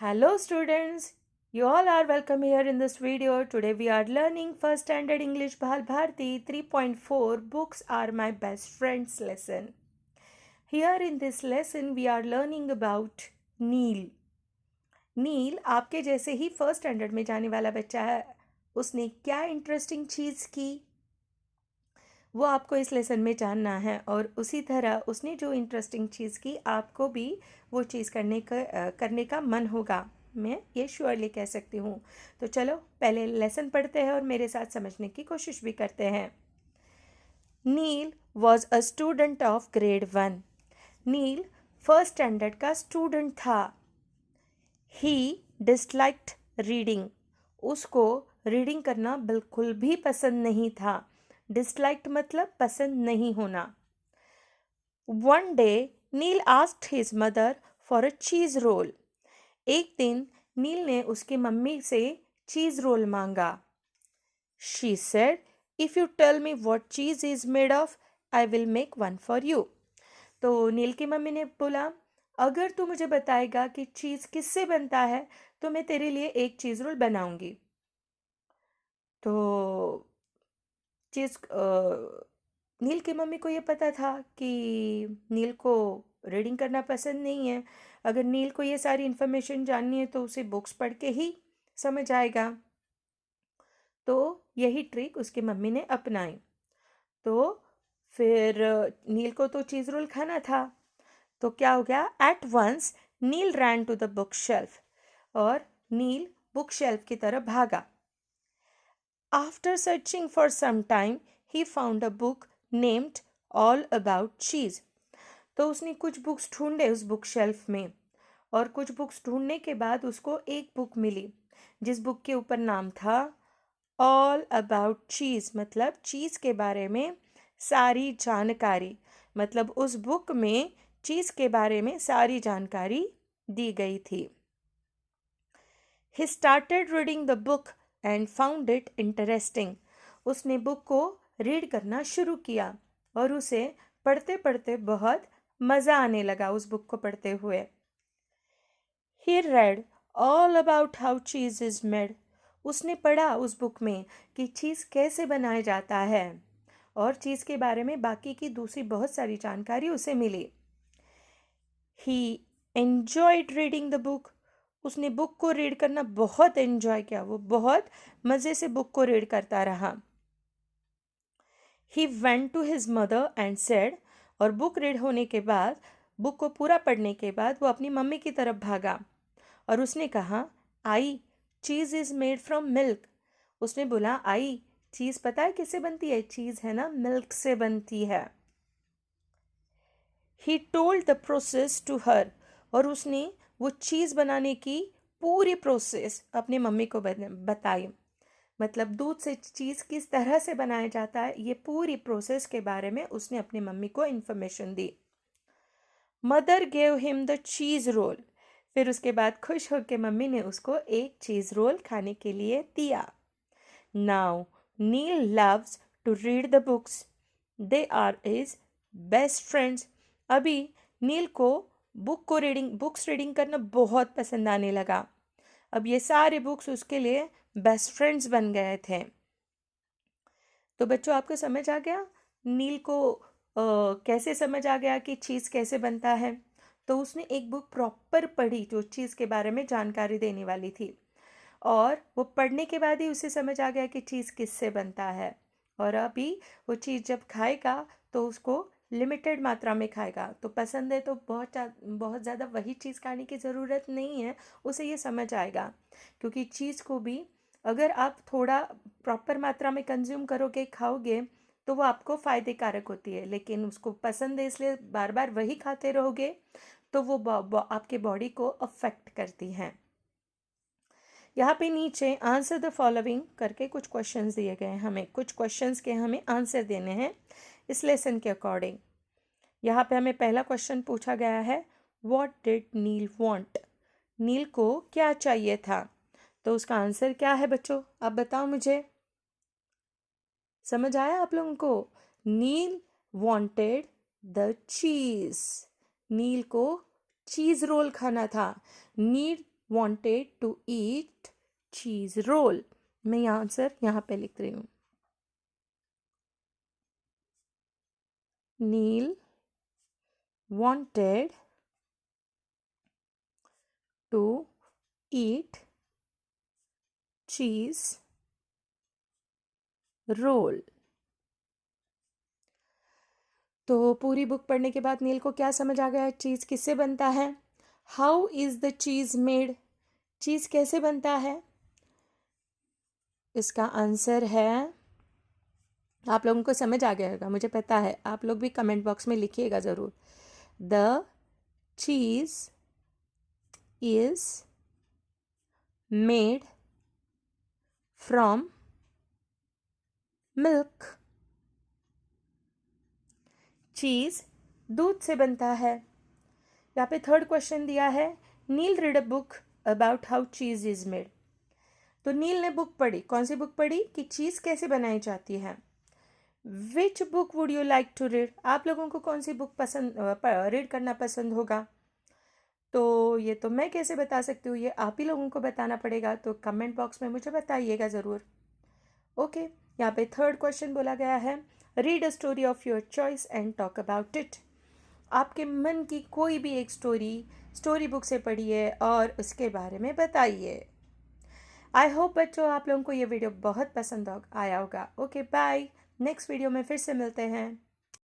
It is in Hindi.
Hello students, you all are welcome here in this video. Today we are learning first standard English Bhal Bharti 3.4 Books are my best friends lesson. Here in this lesson we are learning about नील. नील आपके जैसे ही फर्स्ट स्टैंडर्ड में जाने वाला बच्चा है. उसने क्या इंटरेस्टिंग चीज़ की वो आपको इस लेसन में जानना है, और उसी तरह उसने जो इंटरेस्टिंग चीज़ की आपको भी वो चीज़ करने का मन होगा. मैं ये श्योरली कह सकती हूँ. तो चलो पहले लेसन पढ़ते हैं और मेरे साथ समझने की कोशिश भी करते हैं. Neel was a student of grade 1. Neel first standard का स्टूडेंट था. He disliked reading. उसको रीडिंग करना बिल्कुल भी पसंद नहीं था. डिसलाइक्ड मतलब पसंद नहीं होना. One day Neel asked his mother for a cheese roll. एक दिन नील ने उसकी मम्मी से चीज़ रोल मांगा. She said, if you tell me what cheese is made of I will make one for you. तो नील की मम्मी ने बोला, अगर तू मुझे बताएगा कि चीज़ किससे बनता है तो मैं तेरे लिए एक चीज़ रोल बनाऊंगी. तो चीज़ नील की मम्मी को ये पता था कि नील को रीडिंग करना पसंद नहीं है. अगर नील को ये सारी इन्फॉर्मेशन जाननी है तो उसे बुक्स पढ़ के ही समझ आएगा. तो यही ट्रिक उसकी मम्मी ने अपनाई. तो फिर नील को तो चीज़ रोल खाना था. तो क्या हो गया, at once Neel ran to the bookshelf. और नील बुक शेल्फ की तरफ भागा. After searching for some time he found a book named all about cheese. तो उसने कुछ बुक्स ढूंढे उस बुक शेल्फ में, और कुछ बुक्स ढूंढने के बाद उसको एक बुक मिली जिस बुक के ऊपर नाम था ऑल अबाउट चीज़, मतलब चीज़ के बारे में सारी जानकारी. मतलब उस बुक में चीज़ के बारे में सारी जानकारी दी गई थी. He started reading the book and found it interesting. उसने बुक को रीड करना शुरू किया और उसे पढ़ते पढ़ते बहुत मज़ा आने लगा उस बुक को पढ़ते हुए. He read all about how cheese is made. उसने पढ़ा उस बुक में कि चीज़ कैसे बनाया जाता है, और चीज़ के बारे में बाकी की दूसरी बहुत सारी जानकारी उसे मिली. ही एन्जॉयड रीडिंग द बुक. उसने बुक को रीड करना बहुत एन्जॉय किया. वो बहुत मज़े से बुक को रीड करता रहा. He went to his mother and said. और बुक रीड होने के बाद, बुक को पूरा पढ़ने के बाद वो अपनी मम्मी की तरफ भागा और उसने कहा, आई, चीज़ इज़ मेड फ्रॉम मिल्क. उसने बोला, आई, चीज़ पता है किससे बनती है? चीज़ है ना, मिल्क से बनती है. He told the process to her. और उसने वो चीज़ बनाने की पूरी प्रोसेस अपनी मम्मी को बताई. मतलब दूध से चीज़ किस तरह से बनाया जाता है, ये पूरी प्रोसेस के बारे में उसने अपनी मम्मी को information the. Mother gave him the cheese roll. फिर उसके बाद खुश होकर मम्मी ने उसको एक चीज़ रोल खाने के लिए दिया. Now Neel loves to read the books. They are his best friends. अभी नील को बुक्स रीडिंग करना बहुत पसंद आने लगा. अब ये सारे बुक्स उसके लिए बेस्ट फ्रेंड्स बन गए थे. तो बच्चों, आपको समझ आ गया नील को कैसे समझ आ गया कि चीज़ कैसे बनता है. तो उसने एक बुक प्रॉपर पढ़ी जो चीज़ के बारे में जानकारी देने वाली थी, और वो पढ़ने के बाद ही उसे समझ आ गया कि चीज़ किससे बनता है. और अभी वो चीज़ जब खाएगा तो उसको लिमिटेड मात्रा में खाएगा. तो पसंद है तो बहुत ज़्यादा वही चीज़ खाने की ज़रूरत नहीं है. उसे ये समझ आएगा, क्योंकि चीज़ को भी अगर आप थोड़ा प्रॉपर मात्रा में कंज्यूम करोगे, खाओगे, तो वो आपको फ़ायदे कारक होती है. लेकिन उसको पसंद है इसलिए बार बार वही खाते रहोगे तो वो आपके बॉडी को अफेक्ट करती हैं. यहाँ पे नीचे आंसर द फॉलोइंग करके कुछ क्वेश्चंस दिए गए हैं. हमें कुछ क्वेश्चंस के हमें आंसर देने हैं इस लेसन के अकॉर्डिंग. यहाँ पे हमें पहला क्वेश्चन पूछा गया है, व्हाट डिड नील वांट. नील को क्या चाहिए था. तो उसका आंसर क्या है बच्चों, आप बताओ मुझे. समझ आया आप लोगों को? नील वांटेड द चीज़. नील को चीज़ रोल खाना था. नील wanted to eat cheese roll. मैं ये आंसर यहाँ पे लिख रही हूँ. Neil wanted to eat cheese roll. तो पूरी बुक पढ़ने के बाद नील को क्या समझ आ गया है? चीज़ किससे बनता है? How is the cheese made? Cheese कैसे बनता है? इसका आंसर है, आप लोगों को समझ आ गया होगा, मुझे पता है. आप लोग भी कमेंट बॉक्स में लिखिएगा ज़रूर. The cheese is made from milk. Cheese दूध से बनता है. यहाँ पे थर्ड क्वेश्चन दिया है, Neel read a book about how cheese is made. तो नील ने बुक पढ़ी. कौन सी बुक पढ़ी? कि चीज़ कैसे बनाई जाती है. Which book would you like to read? आप लोगों को कौन सी बुक पसंद रीड करना पसंद होगा? तो ये तो मैं कैसे बता सकती हूँ, ये आप ही लोगों को बताना पड़ेगा. तो कमेंट बॉक्स में मुझे बताइएगा ज़रूर. ओके, यहाँ पे थर्ड क्वेश्चन बोला गया है, read a story of your choice and talk about it. आपके मन की कोई भी एक स्टोरी बुक से पढ़िए और उसके बारे में बताइए. आई होप बच्चों आप लोगों को ये वीडियो बहुत पसंद आया होगा. Okay bye. नेक्स्ट वीडियो में फिर से मिलते हैं.